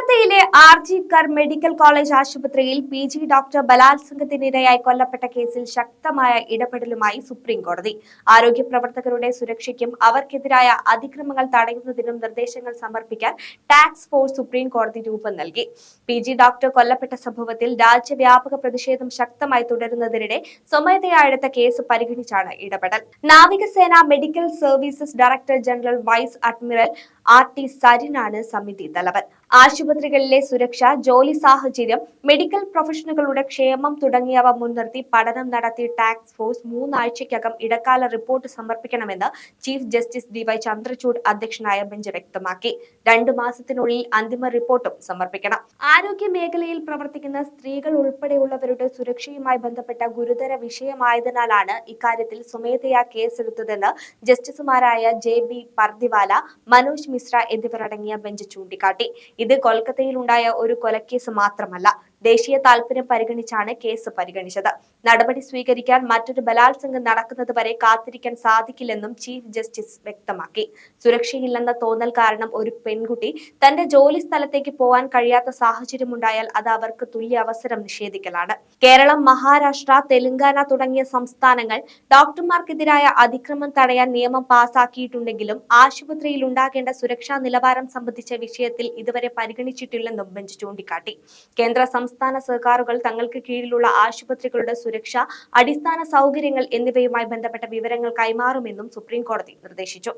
കൊൽക്കത്തയിലെ RG Kar medical college ആശുപത്രിയിൽ PG. Doctor ബലാത്സംഗത്തിനിരയായി കൊല്ലപ്പെട്ട കേസിൽ ശക്തമായ ഇടപെടലുമായി സുപ്രീം കോടതി. ആരോഗ്യ പ്രവർത്തകരുടെ സുരക്ഷയ്ക്കും അവർക്കെതിരായ അതിക്രമങ്ങൾ തടയുന്നതിനും നിർദ്ദേശങ്ങൾ സമർപ്പിക്കാൻ ടാസ്ക് ഫോഴ്സ് സുപ്രീം കോടതി രൂപം നൽകി. പി.ജി. ഡോക്ടർ കൊല്ലപ്പെട്ട സംഭവത്തിൽ രാജ്യവ്യാപക പ്രതിഷേധം ശക്തമായി തുടരുന്നതിനിടെ സ്വമേധയാ എടുത്ത കേസ് പരിഗണിച്ചാണ് ഇടപെടൽ. നാവികസേന medical services director general vice admiral R.T. സരിനാണ് സമിതി തലവൻ. ആശുപത്രികളിലെ സുരക്ഷ, ജോലി സാഹചര്യം, മെഡിക്കൽ പ്രൊഫഷണലുകളുടെ ക്ഷേമം തുടങ്ങിയവ മുൻനിർത്തി പഠനം നടത്തിയ ടാസ്ക് ഫോഴ്സ് 3 ആഴ്ചയ്ക്കകം ഇടക്കാല റിപ്പോർട്ട് സമർപ്പിക്കണമെന്ന് ചീഫ് ജസ്റ്റിസ് D.Y. ചന്ദ്രചൂഡ് അധ്യക്ഷനായ ബെഞ്ച് വ്യക്തമാക്കി. 2 മാസത്തിനുള്ളിൽ അന്തിമ റിപ്പോർട്ടും സമർപ്പിക്കണം. ആരോഗ്യ മേഖലയിൽ പ്രവർത്തിക്കുന്ന സ്ത്രീകൾ ഉൾപ്പെടെയുള്ളവരുടെ സുരക്ഷയുമായി ബന്ധപ്പെട്ട ഗുരുതര വിഷയമായതിനാലാണ് ഇക്കാര്യത്തിൽ സ്വമേധയാ കേസെടുത്തതെന്ന് ജസ്റ്റിസുമാരായ J.B. പർദിവാല, മനോജ് മിശ്ര എന്നിവരടങ്ങിയ ബെഞ്ച് ചൂണ്ടിക്കാട്ടി. ഇത് കൊൽക്കത്തയിലുണ്ടായ ഒരു കൊലക്കേസ് മാത്രമല്ല, ദേശീയ താൽപര്യം പരിഗണിച്ചാണ് കേസ് പരിഗണിച്ചത്. നടപടി സ്വീകരിക്കാൻ മറ്റൊരു ബലാത്സംഗം നടക്കുന്നതുവരെ കാത്തിരിക്കാൻ സാധിക്കില്ലെന്നും ചീഫ് ജസ്റ്റിസ് വ്യക്തമാക്കി. സുരക്ഷയില്ലെന്ന തോന്നൽ കാരണം ഒരു പെൺകുട്ടി തന്റെ ജോലി സ്ഥലത്തേക്ക് പോവാൻ കഴിയാത്ത സാഹചര്യമുണ്ടായാൽ അത് അവർക്ക് തുല്യ അവസരം നിഷേധിക്കലാണ്. കേരളം, മഹാരാഷ്ട്ര, തെലങ്കാന തുടങ്ങിയ സംസ്ഥാനങ്ങൾ ഡോക്ടർമാർക്കെതിരായ അതിക്രമം തടയാൻ നിയമം പാസാക്കിയിട്ടുണ്ടെങ്കിലും ആശുപത്രിയിൽ ഉണ്ടാകേണ്ട സുരക്ഷാ നിലവാരം സംബന്ധിച്ച വിഷയത്തിൽ ഇതുവരെ പരിഗണിച്ചിട്ടില്ലെന്നും ബെഞ്ച് ചൂണ്ടിക്കാട്ടി. കേന്ദ്ര സംസ്ഥാന സർക്കാരുകൾ തങ്ങൾക്ക് കീഴിലുള്ള ആശുപത്രികളുടെ സുരക്ഷ, അടിസ്ഥാന സൗകര്യങ്ങൾ എന്നിവയുമായി ബന്ധപ്പെട്ട വിവരങ്ങൾ കൈമാറുമെന്നും സുപ്രീം കോടതി നിർദ്ദേശിച്ചു.